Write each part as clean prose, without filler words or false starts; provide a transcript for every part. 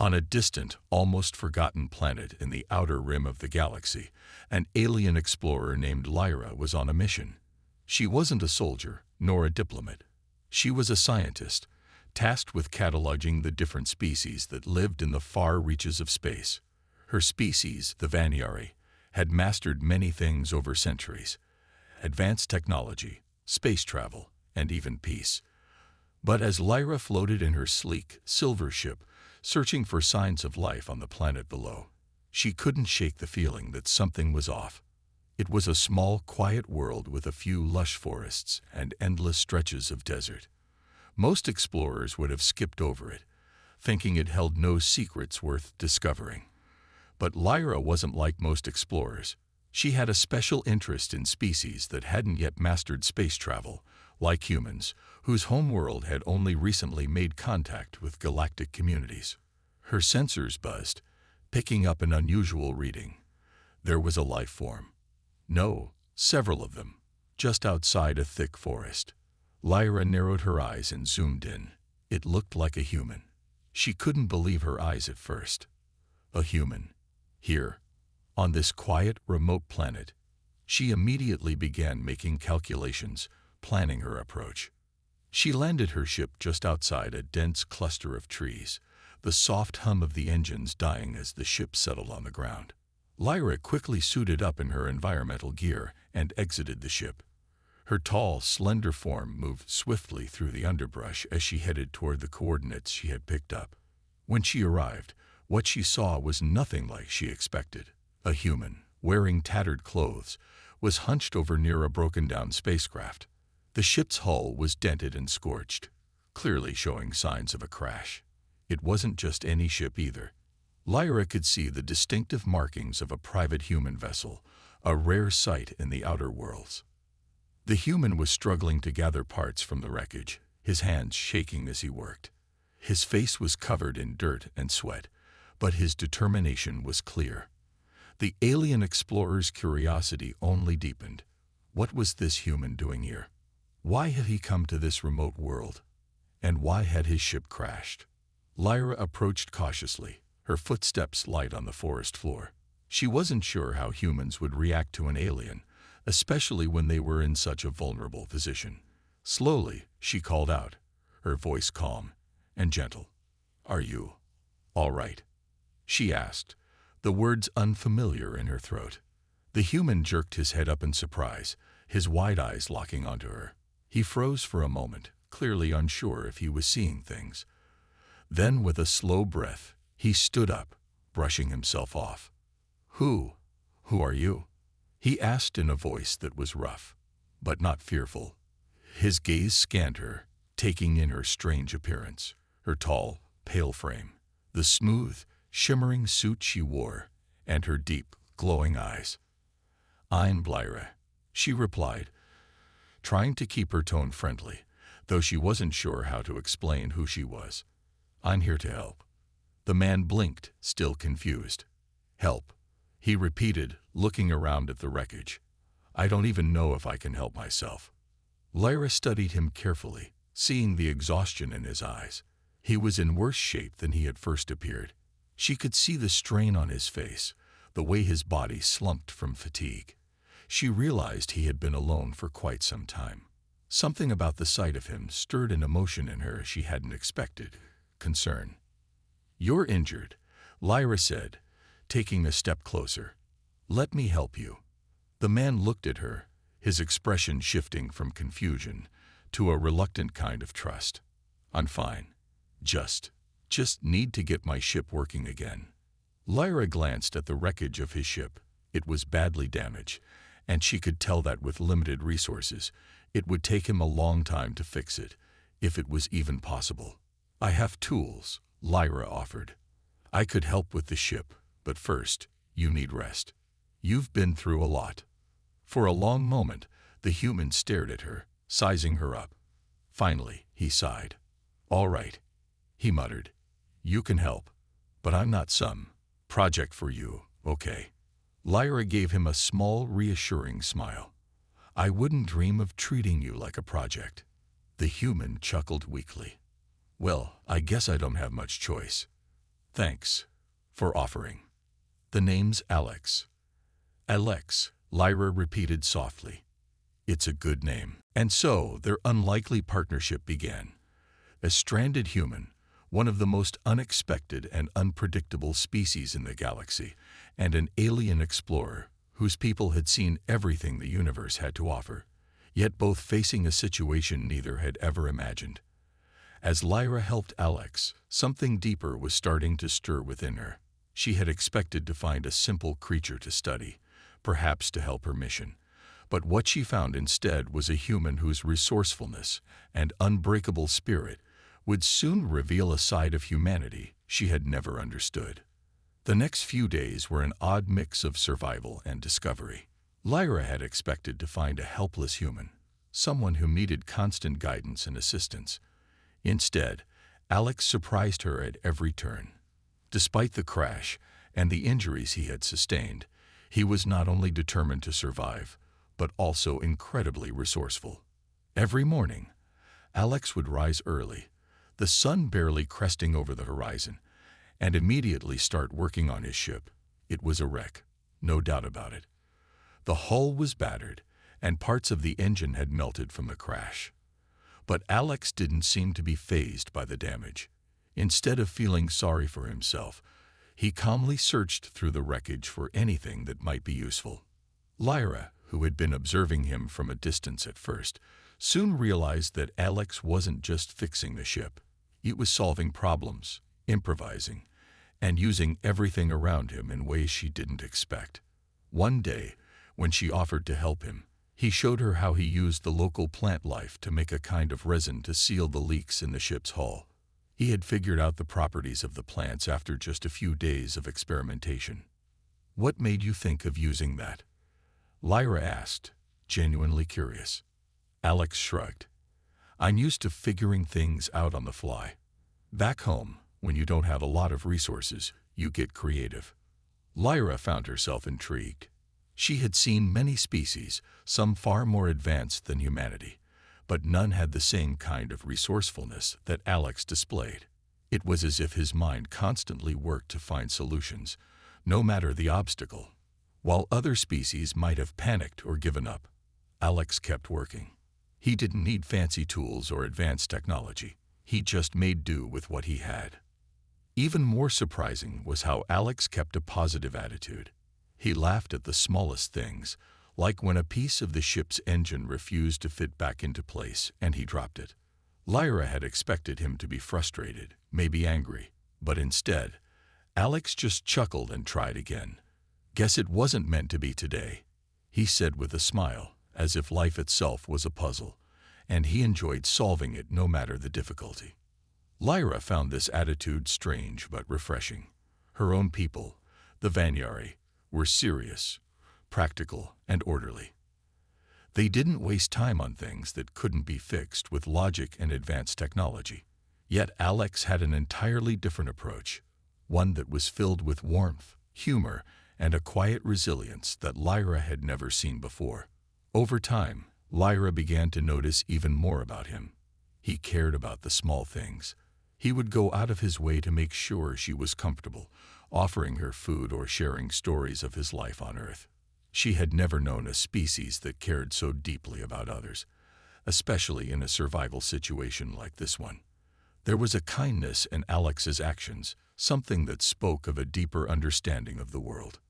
On a distant, almost forgotten planet in the outer rim of the galaxy, an alien explorer named Lyra was on a mission. She wasn't a soldier, nor a diplomat. She was a scientist, tasked with cataloging the different species that lived in the far reaches of space. Her species, the Vaniari, had mastered many things over centuries: advanced technology, space travel, and even peace. But as Lyra floated in her sleek, silver ship, searching for signs of life on the planet below, she couldn't shake the feeling that something was off. It was a small, quiet world with a few lush forests and endless stretches of desert. Most explorers would have skipped over it, thinking it held no secrets worth discovering. But Lyra wasn't like most explorers. She had a special interest in species that hadn't yet mastered space travel, like humans, whose homeworld had only recently made contact with galactic communities. Her sensors buzzed, picking up an unusual reading. There was a life form. No, several of them, just outside a thick forest. Lyra narrowed her eyes and zoomed in. It looked like a human. She couldn't believe her eyes at first. A human. Here, on this quiet, remote planet. She immediately began making calculations, planning her approach. She landed her ship just outside a dense cluster of trees, the soft hum of the engines dying as the ship settled on the ground. Lyra quickly suited up in her environmental gear and exited the ship. Her tall, slender form moved swiftly through the underbrush as she headed toward the coordinates she had picked up. When she arrived, what she saw was nothing like she expected. A human, wearing tattered clothes, was hunched over near a broken-down spacecraft. The ship's hull was dented and scorched, clearly showing signs of a crash. It wasn't just any ship either. Lyra could see the distinctive markings of a private human vessel, a rare sight in the outer worlds. The human was struggling to gather parts from the wreckage, his hands shaking as he worked. His face was covered in dirt and sweat, but his determination was clear. The alien explorer's curiosity only deepened. What was this human doing here? Why had he come to this remote world? And why had his ship crashed? Lyra approached cautiously, her footsteps light on the forest floor. She wasn't sure how humans would react to an alien, especially when they were in such a vulnerable position. Slowly, she called out, her voice calm and gentle. "Are you all right?" she asked, the words unfamiliar in her throat. The human jerked his head up in surprise, his wide eyes locking onto her. He froze for a moment, clearly unsure if he was seeing things. Then, with a slow breath, he stood up, brushing himself off. Who are you?" he asked in a voice that was rough, but not fearful. His gaze scanned her, taking in her strange appearance, her tall, pale frame, the smooth, shimmering suit she wore, and her deep, glowing eyes. "I'm Lyra," she replied, trying to keep her tone friendly, though she wasn't sure how to explain who she was. "I'm here to help." The man blinked, still confused. "Help," he repeated, looking around at the wreckage. "I don't even know if I can help myself." Lyra studied him carefully, seeing the exhaustion in his eyes. He was in worse shape than he had first appeared. She could see the strain on his face, the way his body slumped from fatigue. She realized he had been alone for quite some time. Something about the sight of him stirred an emotion in her she hadn't expected: concern. "You're injured," Lyra said, taking a step closer. "Let me help you." The man looked at her, his expression shifting from confusion to a reluctant kind of trust. "I'm fine. Just need to get my ship working again." Lyra glanced at the wreckage of his ship. It was badly damaged, and she could tell that with limited resources, it would take him a long time to fix it, if it was even possible. "I have tools," Lyra offered. "I could help with the ship, but first, you need rest. You've been through a lot." For a long moment, the human stared at her, sizing her up. Finally, he sighed. "All right," he muttered. "You can help, but I'm not some project for you, okay?" Lyra gave him a small, reassuring smile. "I wouldn't dream of treating you like a project." The human chuckled weakly. "Well, I guess I don't have much choice." Thanks for offering. The name's Alex. Alex, Lyra repeated softly. It's a good name. And so their unlikely partnership began. A stranded human, one of the most unexpected and unpredictable species in the galaxy, and an alien explorer whose people had seen everything the universe had to offer, yet both facing a situation neither had ever imagined. As Lyra helped Alex, something deeper was starting to stir within her. She had expected to find a simple creature to study, perhaps to help her mission. But what she found instead was a human whose resourcefulness and unbreakable spirit would soon reveal a side of humanity she had never understood. The next few days were an odd mix of survival and discovery. Lyra had expected to find a helpless human, someone who needed constant guidance and assistance. Instead, Alex surprised her at every turn. Despite the crash and the injuries he had sustained, he was not only determined to survive, but also incredibly resourceful. Every morning, Alex would rise early, the sun barely cresting over the horizon, and immediately start working on his ship. It was a wreck, no doubt about it. The hull was battered, and parts of the engine had melted from the crash. But Alex didn't seem to be fazed by the damage. Instead of feeling sorry for himself, he calmly searched through the wreckage for anything that might be useful. Lyra, who had been observing him from a distance at first, soon realized that Alex wasn't just fixing the ship. It was solving problems, improvising, and using everything around him in ways she didn't expect. One day, when she offered to help him, he showed her how he used the local plant life to make a kind of resin to seal the leaks in the ship's hull. He had figured out the properties of the plants after just a few days of experimentation. What made you think of using that? Lyra asked, genuinely curious. Alex shrugged. I'm used to figuring things out on the fly. Back home, when you don't have a lot of resources, you get creative. Lyra found herself intrigued. She had seen many species, some far more advanced than humanity, but none had the same kind of resourcefulness that Alex displayed. It was as if his mind constantly worked to find solutions, no matter the obstacle. While other species might have panicked or given up, Alex kept working. He didn't need fancy tools or advanced technology. He just made do with what he had. Even more surprising was how Alex kept a positive attitude. He laughed at the smallest things, like when a piece of the ship's engine refused to fit back into place and he dropped it. Lyra had expected him to be frustrated, maybe angry, but instead, Alex just chuckled and tried again. Guess it wasn't meant to be today, he said with a smile, as if life itself was a puzzle, and he enjoyed solving it no matter the difficulty. Lyra found this attitude strange but refreshing. Her own people, the Vanyari, were serious, practical, and orderly. They didn't waste time on things that couldn't be fixed with logic and advanced technology. Yet Alex had an entirely different approach, one that was filled with warmth, humor, and a quiet resilience that Lyra had never seen before. Over time, Lyra began to notice even more about him. He cared about the small things. He would go out of his way to make sure she was comfortable, offering her food or sharing stories of his life on Earth. She had never known a species that cared so deeply about others, especially in a survival situation like this one. There was a kindness in Alex's actions, something that spoke of a deeper understanding of the world.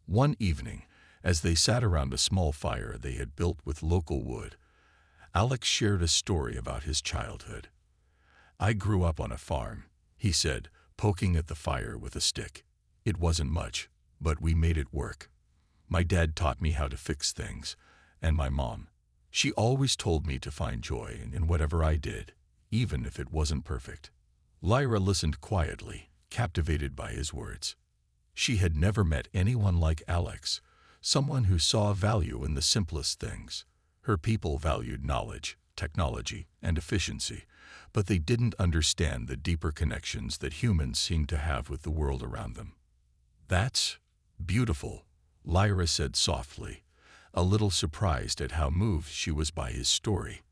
One evening, as they sat around a small fire they had built with local wood, Alex shared a story about his childhood. I grew up on a farm, he said, poking at the fire with a stick. It wasn't much, but we made it work. My dad taught me how to fix things, and my mom. She always told me to find joy in whatever I did, even if it wasn't perfect. Lyra listened quietly, captivated by his words. She had never met anyone like Alex, someone who saw value in the simplest things. Her people valued knowledge, technology, and efficiency, but they didn't understand the deeper connections that humans seem to have with the world around them. That's beautiful, Lyra said softly, a little surprised at how moved she was by his story.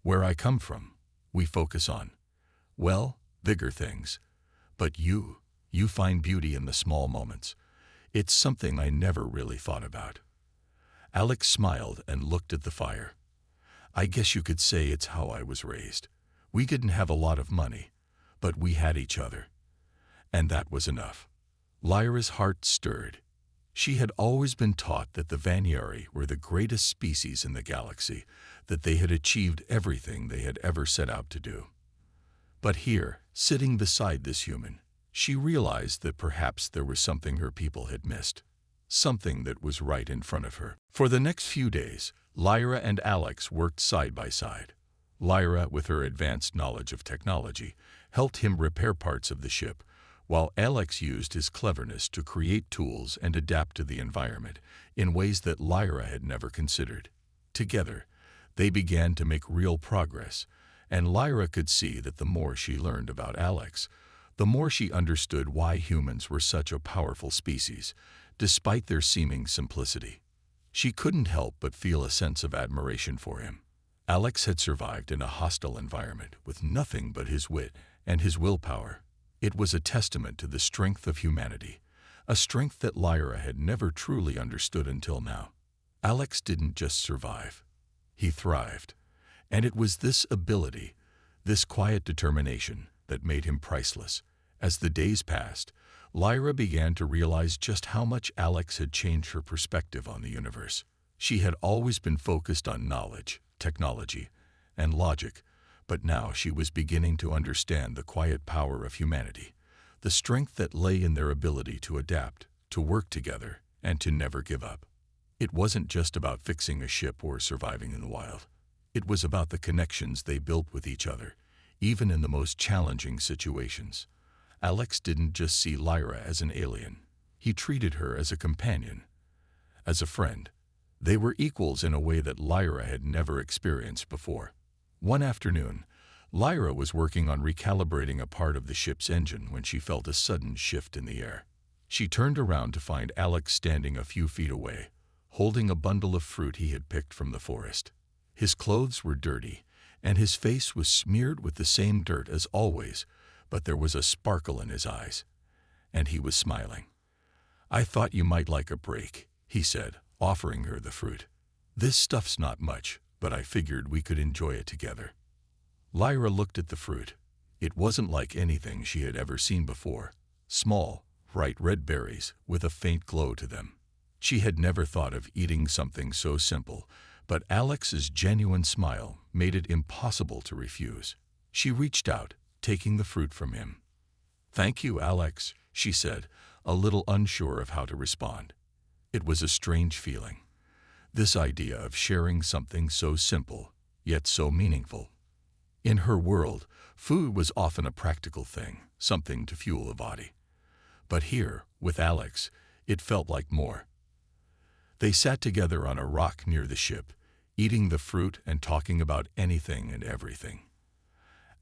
Where I come from, we focus on, well, bigger things. But you You find beauty in the small moments. It's something I never really thought about." Alex smiled and looked at the fire. "I guess you could say it's how I was raised. We didn't have a lot of money, but we had each other. And that was enough." Lyra's heart stirred. She had always been taught that the Vaniari were the greatest species in the galaxy, that they had achieved everything they had ever set out to do. But here, sitting beside this human, she realized that perhaps there was something her people had missed, something that was right in front of her. For the next few days, Lyra and Alex worked side by side. Lyra, with her advanced knowledge of technology, helped him repair parts of the ship, while Alex used his cleverness to create tools and adapt to the environment in ways that Lyra had never considered. Together, they began to make real progress, and Lyra could see that the more she learned about Alex, the more she understood why humans were such a powerful species, despite their seeming simplicity. She couldn't help but feel a sense of admiration for him. Alex had survived in a hostile environment with nothing but his wit and his willpower. It was a testament to the strength of humanity, a strength that Lyra had never truly understood until now. Alex didn't just survive. He thrived. And it was this ability, this quiet determination, that made him priceless. As the days passed, Lyra began to realize just how much Alex had changed her perspective on the universe. She had always been focused on knowledge, technology, and logic, but now she was beginning to understand the quiet power of humanity, the strength that lay in their ability to adapt, to work together, and to never give up. It wasn't just about fixing a ship or surviving in the wild. It was about the connections they built with each other, even in the most challenging situations. Alex didn't just see Lyra as an alien. He treated her as a companion, as a friend. They were equals in a way that Lyra had never experienced before. One afternoon, Lyra was working on recalibrating a part of the ship's engine when she felt a sudden shift in the air. She turned around to find Alex standing a few feet away, holding a bundle of fruit he had picked from the forest. His clothes were dirty, and his face was smeared with the same dirt as always, but there was a sparkle in his eyes, and he was smiling. "I thought you might like a break," he said, offering her the fruit. "This stuff's not much, but I figured we could enjoy it together." Lyra looked at the fruit. It wasn't like anything she had ever seen before. Small, bright red berries with a faint glow to them. She had never thought of eating something so simple, but Alex's genuine smile made it impossible to refuse. She reached out, taking the fruit from him. "Thank you, Alex," she said, a little unsure of how to respond. It was a strange feeling. This idea of sharing something so simple, yet so meaningful. In her world, food was often a practical thing, something to fuel the body. But here, with Alex, it felt like more. They sat together on a rock near the ship, eating the fruit and talking about anything and everything.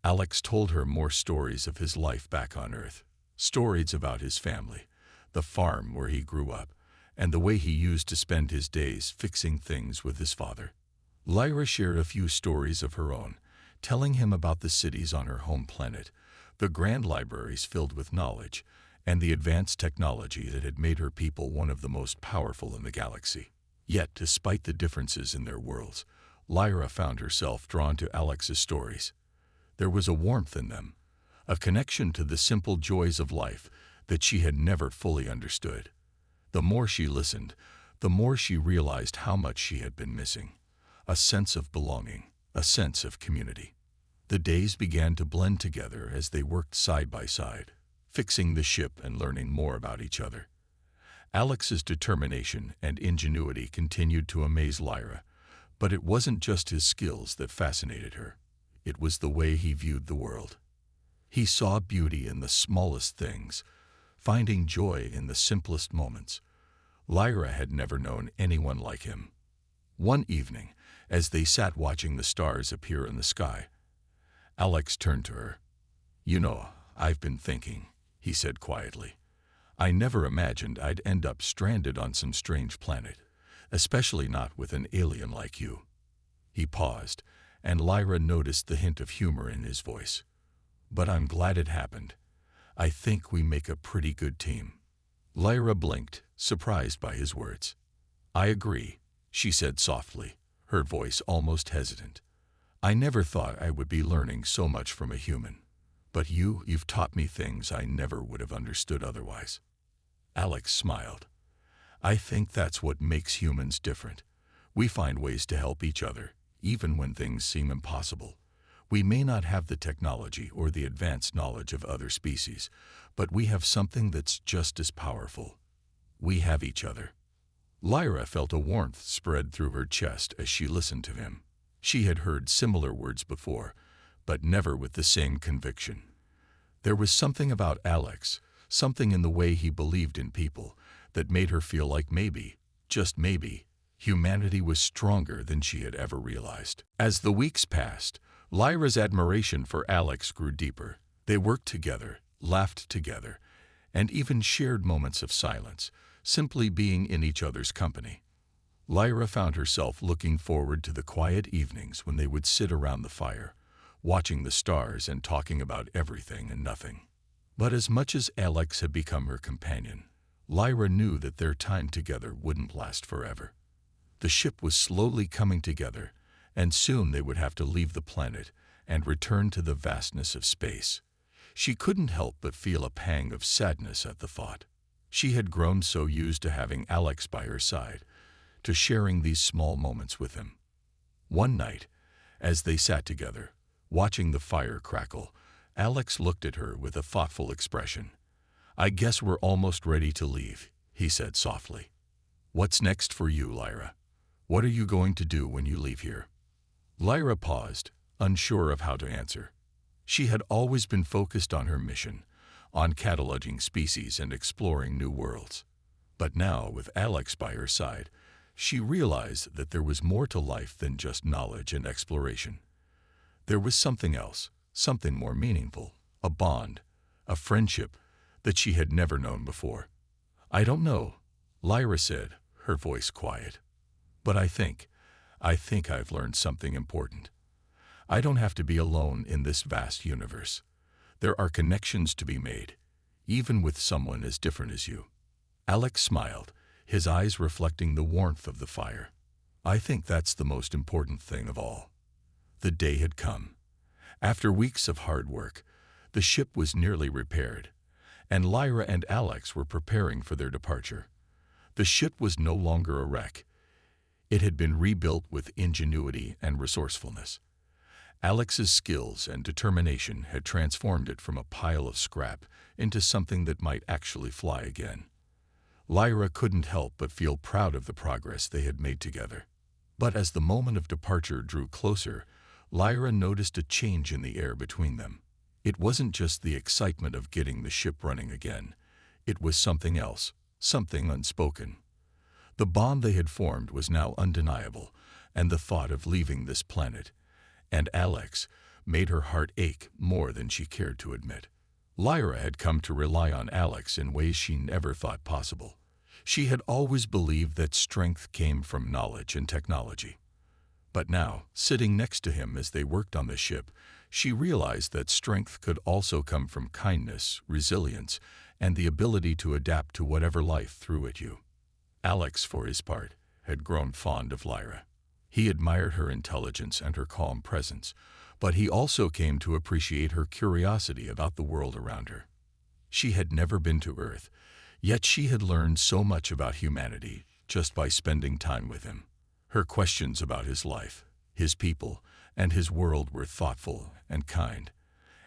Alex told her more stories of his life back on Earth, stories about his family, the farm where he grew up, and the way he used to spend his days fixing things with his father. Lyra shared a few stories of her own, telling him about the cities on her home planet, the grand libraries filled with knowledge, and the advanced technology that had made her people one of the most powerful in the galaxy. Yet, despite the differences in their worlds, Lyra found herself drawn to Alex's stories. There was a warmth in them, a connection to the simple joys of life that she had never fully understood. The more she listened, the more she realized how much she had been missing. A sense of belonging, a sense of community. The days began to blend together as they worked side by side, fixing the ship and learning more about each other. Alex's determination and ingenuity continued to amaze Lyra, but it wasn't just his skills that fascinated her. It was the way he viewed the world. He saw beauty in the smallest things, finding joy in the simplest moments. Lyra had never known anyone like him. One evening, as they sat watching the stars appear in the sky, Alex turned to her. "You know, I've been thinking," he said quietly. "I never imagined I'd end up stranded on some strange planet, especially not with an alien like you." He paused, and Lyra noticed the hint of humor in his voice. "But I'm glad it happened. I think we make a pretty good team." Lyra blinked, surprised by his words. "I agree," she said softly, her voice almost hesitant. "I never thought I would be learning so much from a human. But you've taught me things I never would have understood otherwise." Alex smiled. "I think that's what makes humans different. We find ways to help each other, even when things seem impossible. We may not have the technology or the advanced knowledge of other species, but we have something that's just as powerful. We have each other." Lyra felt a warmth spread through her chest as she listened to him. She had heard similar words before, but never with the same conviction. There was something about Alex, something in the way he believed in people, that made her feel like maybe, just maybe, humanity was stronger than she had ever realized. As the weeks passed, Lyra's admiration for Alex grew deeper. They worked together, laughed together, and even shared moments of silence, simply being in each other's company. Lyra found herself looking forward to the quiet evenings when they would sit around the fire, watching the stars and talking about everything and nothing. But as much as Alex had become her companion, Lyra knew that their time together wouldn't last forever. The ship was slowly coming together, and soon they would have to leave the planet and return to the vastness of space. She couldn't help but feel a pang of sadness at the thought. She had grown so used to having Alex by her side, to sharing these small moments with him. One night, as they sat together, watching the fire crackle, Alex looked at her with a thoughtful expression. "I guess we're almost ready to leave," he said softly. "What's next for you, Lyra? What are you going to do when you leave here?" Lyra paused, unsure of how to answer. She had always been focused on her mission, on cataloging species and exploring new worlds. But now, with Alex by her side, she realized that there was more to life than just knowledge and exploration. There was something else, something more meaningful, a bond, a friendship that she had never known before. "I don't know," Lyra said, her voice quiet. "But I think I've learned something important. I don't have to be alone in this vast universe. There are connections to be made, even with someone as different as you." Alex smiled, his eyes reflecting the warmth of the fire. "I think that's the most important thing of all." The day had come. After weeks of hard work, the ship was nearly repaired, and Lyra and Alex were preparing for their departure. The ship was no longer a wreck. It had been rebuilt with ingenuity and resourcefulness. Alex's skills and determination had transformed it from a pile of scrap into something that might actually fly again. Lyra couldn't help but feel proud of the progress they had made together. But as the moment of departure drew closer, Lyra noticed a change in the air between them. It wasn't just the excitement of getting the ship running again. It was something else, something unspoken. The bond they had formed was now undeniable, and the thought of leaving this planet, and Alex, made her heart ache more than she cared to admit. Lyra had come to rely on Alex in ways she never thought possible. She had always believed that strength came from knowledge and technology. But now, sitting next to him as they worked on the ship, she realized that strength could also come from kindness, resilience, and the ability to adapt to whatever life threw at you. Alex, for his part, had grown fond of Lyra. He admired her intelligence and her calm presence, but he also came to appreciate her curiosity about the world around her. She had never been to Earth, yet she had learned so much about humanity just by spending time with him. Her questions about his life, his people, and his world were thoughtful and kind,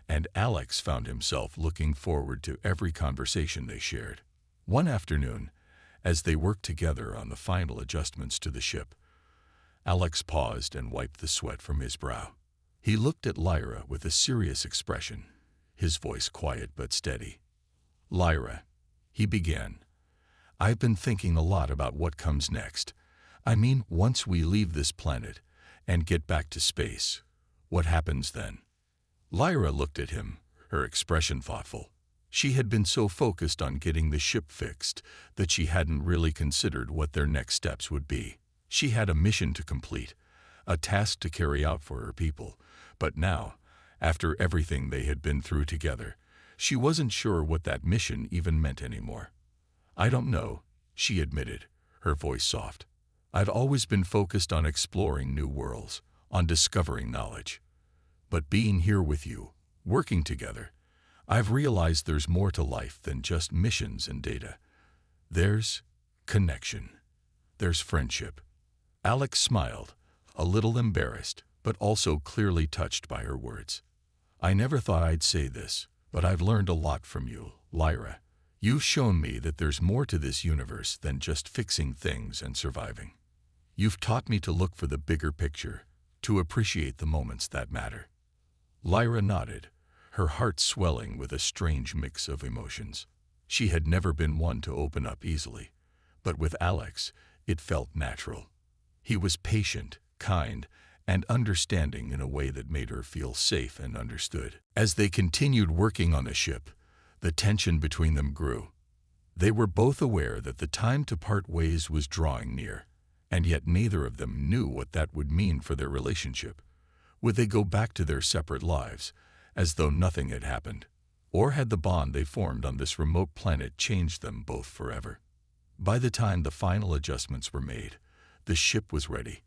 and Alex found himself looking forward to every conversation they shared. One afternoon, as they worked together on the final adjustments to the ship, Alex paused and wiped the sweat from his brow. He looked at Lyra with a serious expression, his voice quiet but steady. "Lyra," he began, "I've been thinking a lot about what comes next. I mean, once we leave this planet and get back to space, what happens then?" Lyra looked at him, her expression thoughtful. She had been so focused on getting the ship fixed that she hadn't really considered what their next steps would be. She had a mission to complete, a task to carry out for her people, but now, after everything they had been through together, She wasn't sure what that mission even meant anymore. "I don't know," she admitted, her voice soft. "I've always been focused on exploring new worlds, on discovering knowledge. But being here with you, working together, I've realized there's more to life than just missions and data. There's connection. There's friendship." Alex smiled, a little embarrassed, but also clearly touched by her words. "I never thought I'd say this, but I've learned a lot from you, Lyra. You've shown me that there's more to this universe than just fixing things and surviving. You've taught me to look for the bigger picture, to appreciate the moments that matter." Lyra nodded, her heart swelling with a strange mix of emotions. She had never been one to open up easily, but with Alex, it felt natural. He was patient, kind, and understanding in a way that made her feel safe and understood. As they continued working on the ship, the tension between them grew. They were both aware that the time to part ways was drawing near, and yet neither of them knew what that would mean for their relationship. Would they go back to their separate lives, as though nothing had happened? Or had the bond they formed on this remote planet changed them both forever? By the time the final adjustments were made, the ship was ready.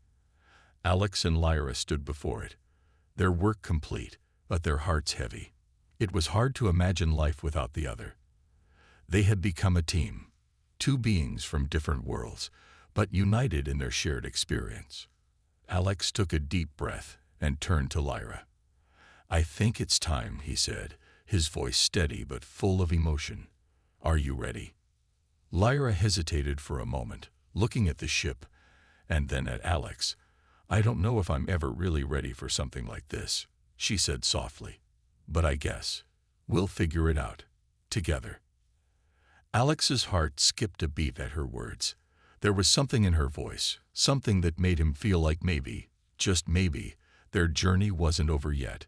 Alex and Lyra stood before it, their work complete, but their hearts heavy. It was hard to imagine life without the other. They had become a team, two beings from different worlds, but united in their shared experience. Alex took a deep breath and turned to Lyra. "I think it's time," he said, his voice steady but full of emotion. "Are you ready?" Lyra hesitated for a moment, looking at the ship, and then at Alex. "I don't know if I'm ever really ready for something like this," she said softly. "But I guess we'll figure it out, together." Alex's heart skipped a beat at her words. There was something in her voice, something that made him feel like maybe, just maybe, their journey wasn't over yet.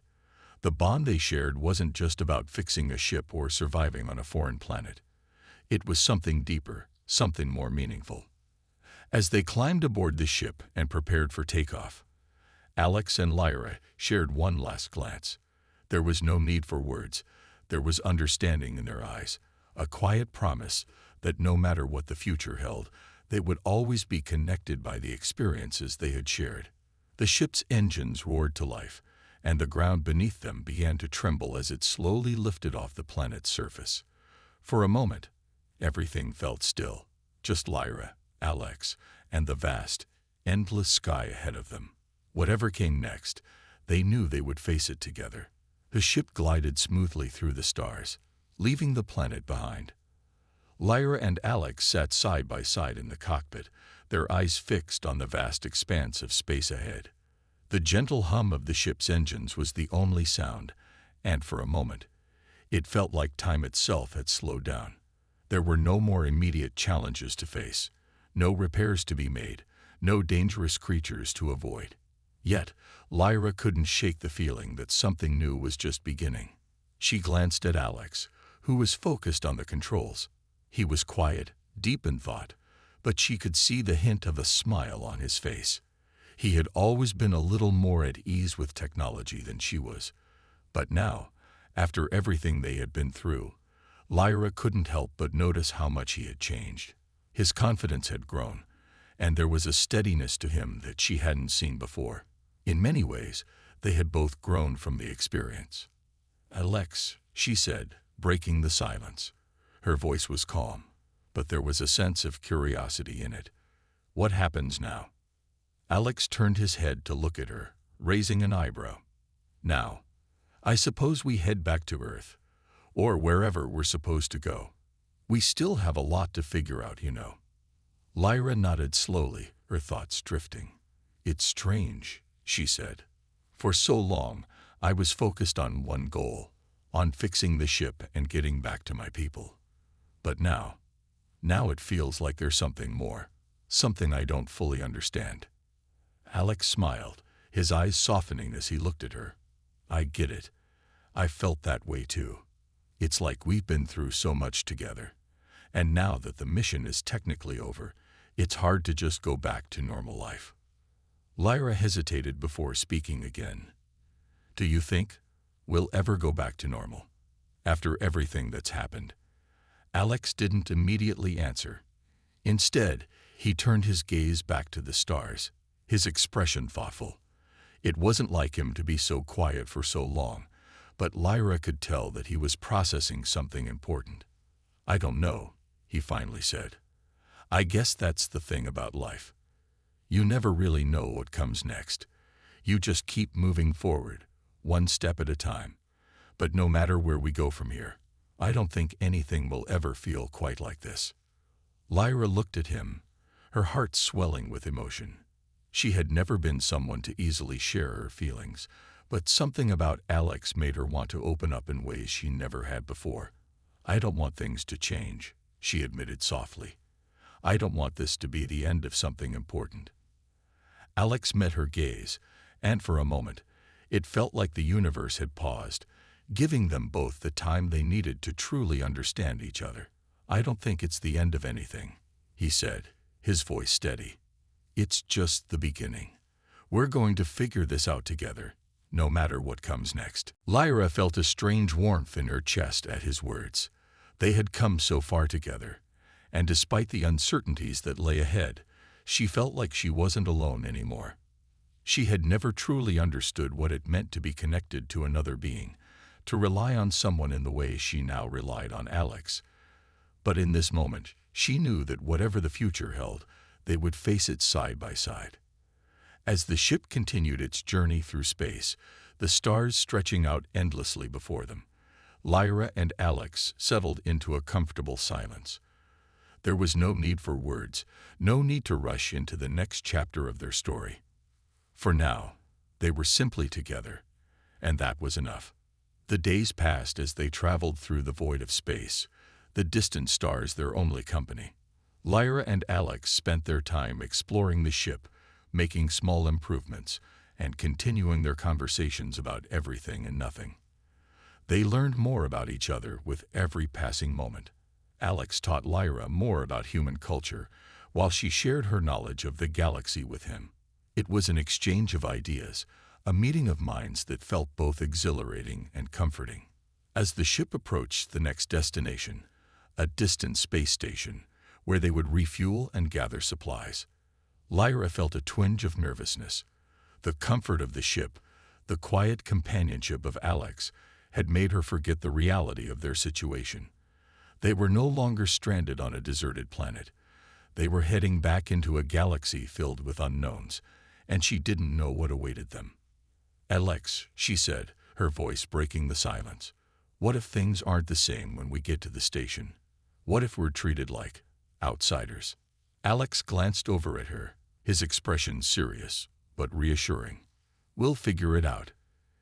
The bond they shared wasn't just about fixing a ship or surviving on a foreign planet. It was something deeper, something more meaningful. As they climbed aboard the ship and prepared for takeoff, Alex and Lyra shared one last glance. There was no need for words. There was understanding in their eyes, a quiet promise that no matter what the future held, they would always be connected by the experiences they had shared. The ship's engines roared to life, and the ground beneath them began to tremble as it slowly lifted off the planet's surface. For a moment, everything felt still, just Lyra, Alex, and the vast, endless sky ahead of them. Whatever came next, they knew they would face it together. The ship glided smoothly through the stars, leaving the planet behind. Lyra and Alex sat side by side in the cockpit, their eyes fixed on the vast expanse of space ahead. The gentle hum of the ship's engines was the only sound, and for a moment, it felt like time itself had slowed down. There were no more immediate challenges to face, no repairs to be made, no dangerous creatures to avoid. Yet, Lyra couldn't shake the feeling that something new was just beginning. She glanced at Alex, who was focused on the controls. He was quiet, deep in thought, but she could see the hint of a smile on his face. He had always been a little more at ease with technology than she was. But now, after everything they had been through, Lyra couldn't help but notice how much he had changed. His confidence had grown, and there was a steadiness to him that she hadn't seen before. In many ways, they had both grown from the experience. "Alex," she said, breaking the silence. Her voice was calm, but there was a sense of curiosity in it. "What happens now?" Alex turned his head to look at her, raising an eyebrow. "Now, I suppose we head back to Earth, or wherever we're supposed to go. We still have a lot to figure out, you know." Lyra nodded slowly, her thoughts drifting. "It's strange," she said. "For so long, I was focused on one goal, on fixing the ship and getting back to my people. But now it feels like there's something more, something I don't fully understand." Alex smiled, his eyes softening as he looked at her. "I get it. I felt that way too. It's like we've been through so much together. And now that the mission is technically over, it's hard to just go back to normal life." Lyra hesitated before speaking again. "Do you think we'll ever go back to normal?" after everything that's happened? Alex didn't immediately answer. Instead, he turned his gaze back to the stars, his expression thoughtful. It wasn't like him to be so quiet for so long, but Lyra could tell that he was processing something important. "I don't know," he finally said. "I guess that's the thing about life. You never really know what comes next. You just keep moving forward, one step at a time. But no matter where we go from here, I don't think anything will ever feel quite like this." Lyra looked at him, her heart swelling with emotion. She had never been someone to easily share her feelings, but something about Alex made her want to open up in ways she never had before. "I don't want things to change," she admitted softly. "I don't want this to be the end of something important." Alex met her gaze, and for a moment, it felt like the universe had paused, giving them both the time they needed to truly understand each other. "I don't think it's the end of anything," he said, his voice steady. "It's just the beginning. We're going to figure this out together, no matter what comes next." Lyra felt a strange warmth in her chest at his words. They had come so far together, and despite the uncertainties that lay ahead, she felt like she wasn't alone anymore. She had never truly understood what it meant to be connected to another being, to rely on someone in the way she now relied on Alex. But in this moment, she knew that whatever the future held, they would face it side by side. As the ship continued its journey through space, the stars stretching out endlessly before them, Lyra and Alex settled into a comfortable silence. There was no need for words, no need to rush into the next chapter of their story. For now, they were simply together, and that was enough. The days passed as they traveled through the void of space, the distant stars their only company. Lyra and Alex spent their time exploring the ship, making small improvements, and continuing their conversations about everything and nothing. They learned more about each other with every passing moment. Alex taught Lyra more about human culture, while she shared her knowledge of the galaxy with him. It was an exchange of ideas, a meeting of minds that felt both exhilarating and comforting. As the ship approached the next destination, a distant space station, where they would refuel and gather supplies, Lyra felt a twinge of nervousness. The comfort of the ship, the quiet companionship of Alex, had made her forget the reality of their situation. They were no longer stranded on a deserted planet. They were heading back into a galaxy filled with unknowns, and she didn't know what awaited them. "Alex," she said, her voice breaking the silence, "what if things aren't the same when we get to the station? What if we're treated like outsiders?" Alex glanced over at her, his expression serious but reassuring. "We'll figure it out.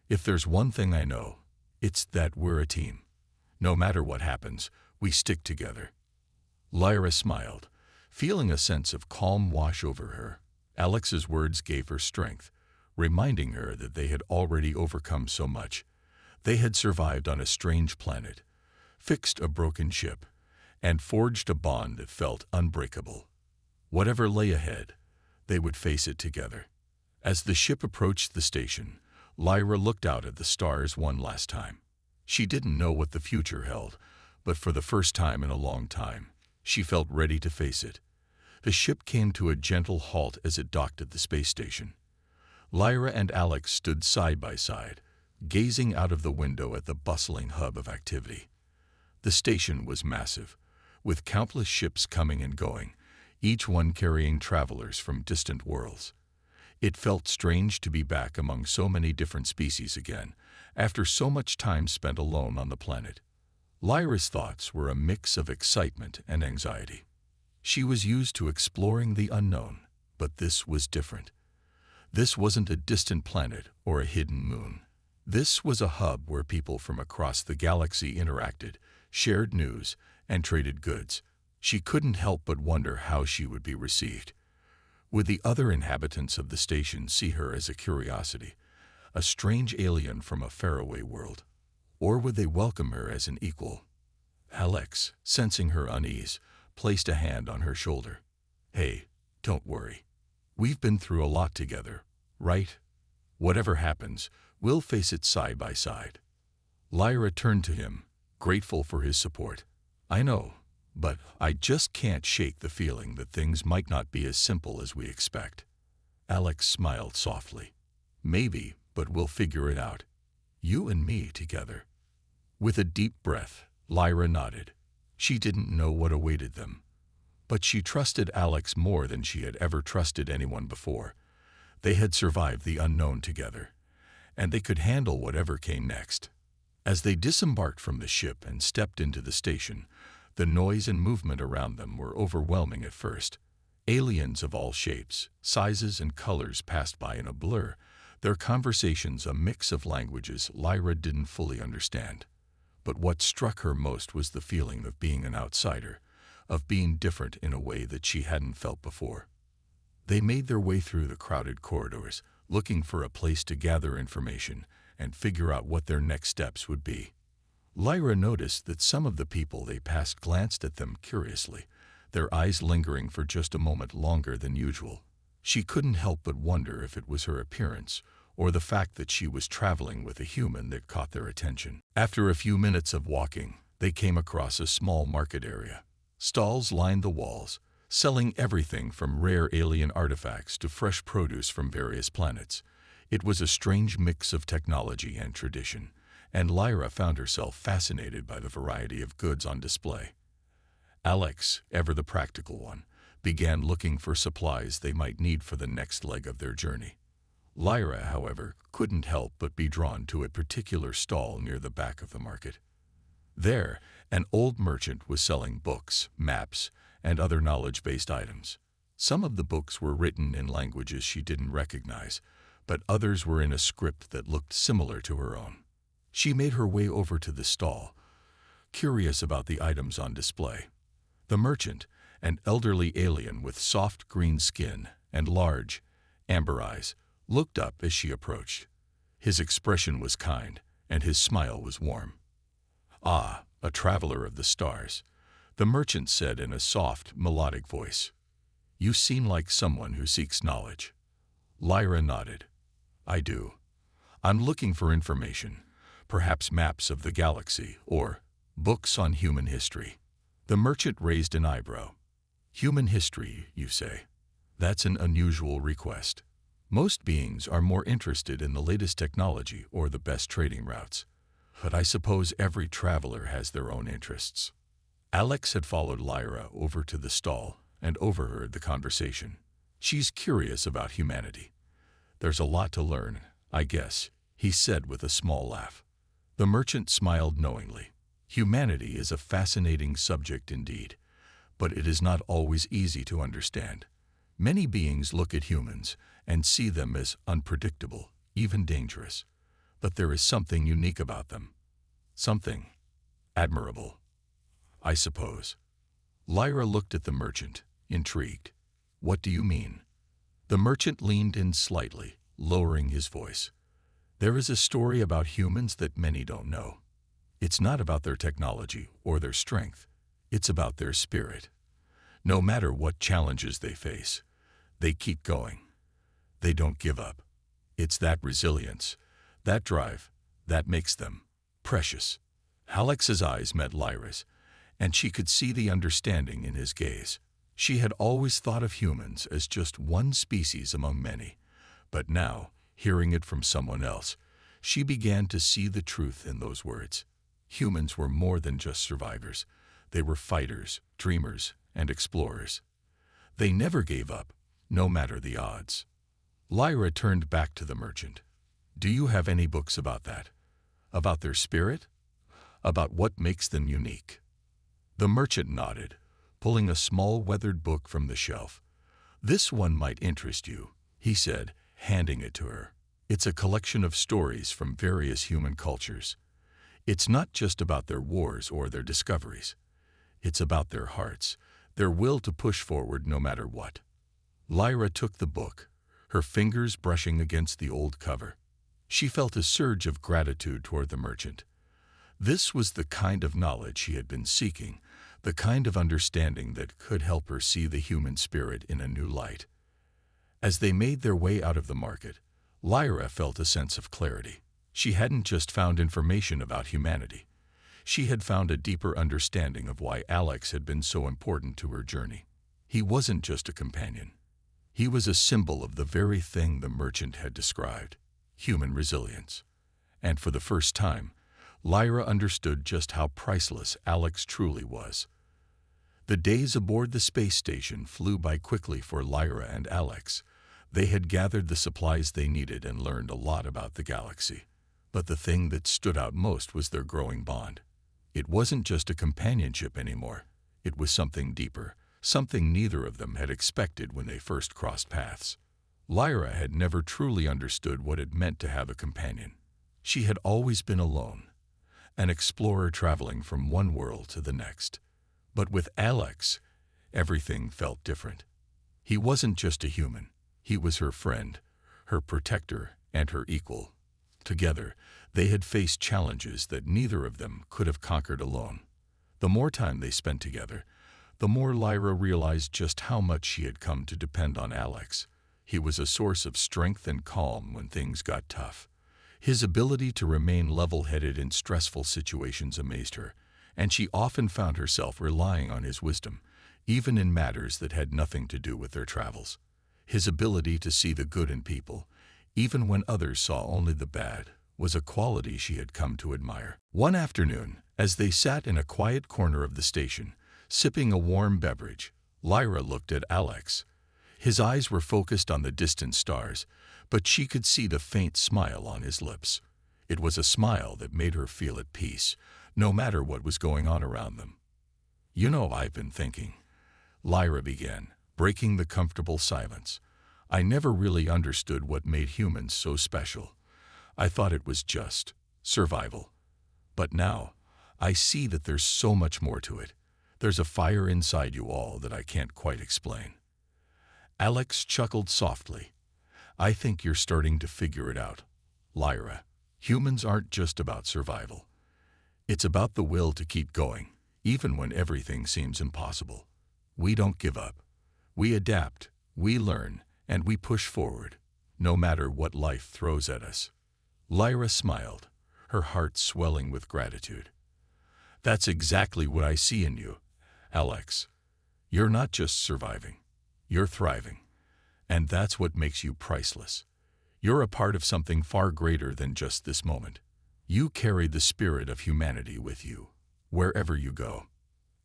If there's one thing I know, it's that we're a team. No matter what happens, we stick together." Lyra smiled, feeling a sense of calm wash over her. Alex's words gave her strength, reminding her that they had already overcome so much. They had survived on a strange planet, fixed a broken ship, and forged a bond that felt unbreakable. Whatever lay ahead, they would face it together. As the ship approached the station, Lyra looked out at the stars one last time. She didn't know what the future held, but for the first time in a long time, she felt ready to face it. The ship came to a gentle halt as it docked at the space station. Lyra and Alex stood side by side, gazing out of the window at the bustling hub of activity. The station was massive, with countless ships coming and going, each one carrying travelers from distant worlds. It felt strange to be back among so many different species again, after so much time spent alone on the planet. Lyra's thoughts were a mix of excitement and anxiety. She was used to exploring the unknown, but this was different. This wasn't a distant planet or a hidden moon. This was a hub where people from across the galaxy interacted, shared news, and traded goods. She couldn't help but wonder how she would be received. Would the other inhabitants of the station see her as a curiosity, a strange alien from a faraway world? Or would they welcome her as an equal? Alex, sensing her unease, placed a hand on her shoulder. "Hey, don't worry. We've been through a lot together, right? Whatever happens, we'll face it side by side." Lyra turned to him, grateful for his support. I know, but I just can't shake the feeling that things might not be as simple as we expect. Alex smiled softly. Maybe, but we'll figure it out. You and me together. With a deep breath, Lyra nodded. She didn't know what awaited them, but she trusted Alex more than she had ever trusted anyone before. They had survived the unknown together, and they could handle whatever came next. As they disembarked from the ship and stepped into the station, the noise and movement around them were overwhelming at first. Aliens of all shapes, sizes, and colors passed by in a blur, their conversations a mix of languages Lyra didn't fully understand. But what struck her most was the feeling of being an outsider, of being different in a way that she hadn't felt before. They made their way through the crowded corridors, looking for a place to gather information and figure out what their next steps would be. Lyra noticed that some of the people they passed glanced at them curiously, their eyes lingering for just a moment longer than usual. She couldn't help but wonder if it was her appearance or the fact that she was traveling with a human that caught their attention. After a few minutes of walking, they came across a small market area. Stalls lined the walls, selling everything from rare alien artifacts to fresh produce from various planets. It was a strange mix of technology and tradition, and Lyra found herself fascinated by the variety of goods on display. Alex, ever the practical one, began looking for supplies they might need for the next leg of their journey. Lyra, however, couldn't help but be drawn to a particular stall near the back of the market. There, an old merchant was selling books, maps, and other knowledge-based items. Some of the books were written in languages she didn't recognize, but others were in a script that looked similar to her own. She made her way over to the stall, curious about the items on display. The merchant, an elderly alien with soft green skin and large, amber eyes, looked up as she approached. His expression was kind, and his smile was warm. "Ah, a traveler of the stars," the merchant said in a soft, melodic voice. "You seem like someone who seeks knowledge." Lyra nodded. "I do. I'm looking for information, perhaps maps of the galaxy or books on human history." The merchant raised an eyebrow. "Human history, you say? That's an unusual request. Most beings are more interested in the latest technology or the best trading routes. But I suppose every traveler has their own interests." Alex had followed Lyra over to the stall and overheard the conversation. "She's curious about humanity. There's a lot to learn, I guess," he said with a small laugh. The merchant smiled knowingly. Humanity is a fascinating subject indeed, but it is not always easy to understand. Many beings look at humans and see them as unpredictable, even dangerous. But there is something unique about them. Something admirable, I suppose. Lyra looked at the merchant, intrigued. "What do you mean?" The merchant leaned in slightly, lowering his voice. "There is a story about humans that many don't know. It's not about their technology or their strength. It's about their spirit. No matter what challenges they face, they keep going. They don't give up. It's that resilience, that drive, that makes them precious." Alex's eyes met Lyra's, and she could see the understanding in his gaze. She had always thought of humans as just one species among many, but now, hearing it from someone else, she began to see the truth in those words. Humans were more than just survivors. They were fighters, dreamers, and explorers. They never gave up, no matter the odds. Lyra turned back to the merchant. "Do you have any books about that? About their spirit? About what makes them unique?" The merchant nodded, pulling a small weathered book from the shelf. "This one might interest you," he said, handing it to her. "It's a collection of stories from various human cultures. It's not just about their wars or their discoveries. It's about their hearts, their will to push forward no matter what." Lyra took the book, her fingers brushing against the old cover. She felt a surge of gratitude toward the merchant. This was the kind of knowledge she had been seeking, the kind of understanding that could help her see the human spirit in a new light. As they made their way out of the market, Lyra felt a sense of clarity. She hadn't just found information about humanity. She had found a deeper understanding of why Alex had been so important to her journey. He wasn't just a companion. He was a symbol of the very thing the merchant had described: human resilience. And for the first time, Lyra understood just how priceless Alex truly was. The days aboard the space station flew by quickly for Lyra and Alex. They had gathered the supplies they needed and learned a lot about the galaxy. But the thing that stood out most was their growing bond. It wasn't just a companionship anymore. It was something deeper, something neither of them had expected when they first crossed paths. Lyra had never truly understood what it meant to have a companion. She had always been alone, an explorer traveling from one world to the next. But with Alex, everything felt different. He wasn't just a human. He was her friend, her protector, and her equal. Together, they had faced challenges that neither of them could have conquered alone. The more time they spent together, the more Lyra realized just how much she had come to depend on Alex. He was a source of strength and calm when things got tough. His ability to remain level-headed in stressful situations amazed her, and she often found herself relying on his wisdom, even in matters that had nothing to do with their travels. His ability to see the good in people, even when others saw only the bad, was a quality she had come to admire. One afternoon, as they sat in a quiet corner of the station, sipping a warm beverage, Lyra looked at Alex. His eyes were focused on the distant stars, but she could see the faint smile on his lips. It was a smile that made her feel at peace, no matter what was going on around them. "You know, I've been thinking," Lyra began, breaking the comfortable silence. "I never really understood what made humans so special. I thought it was just survival. But now, I see that there's so much more to it. There's a fire inside you all that I can't quite explain." Alex chuckled softly. "I think you're starting to figure it out, Lyra. Humans aren't just about survival. It's about the will to keep going, even when everything seems impossible. We don't give up. We adapt, we learn, and we push forward, no matter what life throws at us." Lyra smiled, her heart swelling with gratitude. "That's exactly what I see in you, Alex. You're not just surviving, you're thriving. And that's what makes you priceless. You're a part of something far greater than just this moment. You carry the spirit of humanity with you, wherever you go."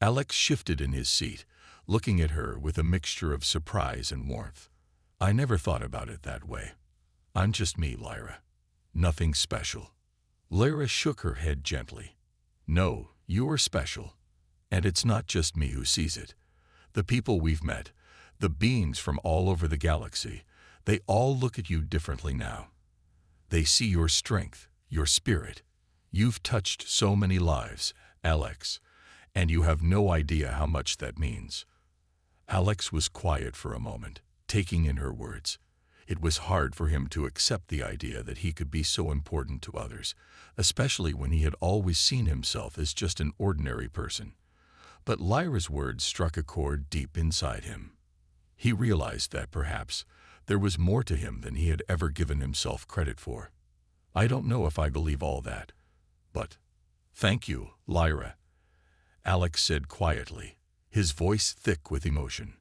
Alex shifted in his seat, looking at her with a mixture of surprise and warmth. "I never thought about it that way. I'm just me, Lyra. Nothing special." Lyra shook her head gently. "No, you're special. And it's not just me who sees it. The people we've met, the beings from all over the galaxy, they all look at you differently now. They see your strength, your spirit. You've touched so many lives, Alex, and you have no idea how much that means." Alex was quiet for a moment, taking in her words. It was hard for him to accept the idea that he could be so important to others, especially when he had always seen himself as just an ordinary person. But Lyra's words struck a chord deep inside him. He realized that perhaps there was more to him than he had ever given himself credit for. "I don't know if I believe all that, but thank you, Lyra," Alex said quietly, his voice thick with emotion.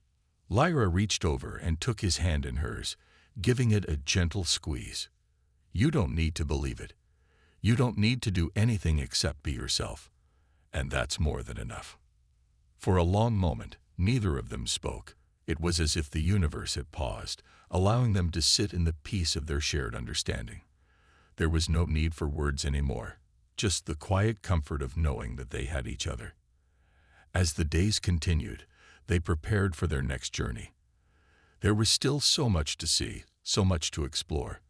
Lyra reached over and took his hand in hers, giving it a gentle squeeze. "You don't need to believe it. You don't need to do anything except be yourself. And that's more than enough." For a long moment, neither of them spoke. It was as if the universe had paused, allowing them to sit in the peace of their shared understanding. There was no need for words anymore, just the quiet comfort of knowing that they had each other. As the days continued, they prepared for their next journey. There was still so much to see, so much to explore.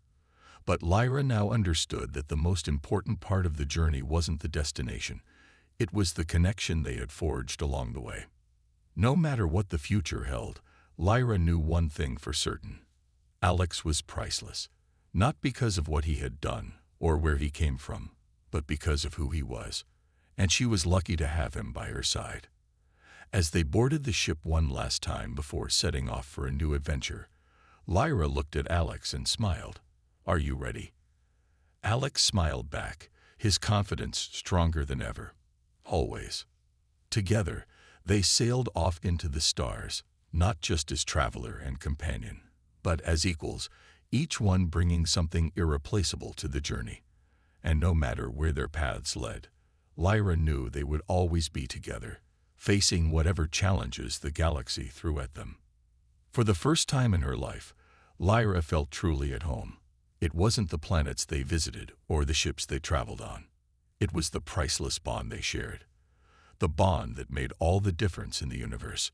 But Lyra now understood that the most important part of the journey wasn't the destination. It was the connection they had forged along the way. No matter what the future held, Lyra knew one thing for certain. Alex was priceless, not because of what he had done or where he came from, but because of who he was, and she was lucky to have him by her side. As they boarded the ship one last time before setting off for a new adventure, Lyra looked at Alex and smiled. "Are you ready?" Alex smiled back, his confidence stronger than ever. always. Together, they sailed off into the stars, not just as traveler and companion, but as equals, each one bringing something irreplaceable to the journey. And no matter where their paths led, Lyra knew they would always be together, facing whatever challenges the galaxy threw at them. For the first time in her life, Lyra felt truly at home. It wasn't the planets they visited or the ships they traveled on. It was the priceless bond they shared. The bond that made all the difference in the universe.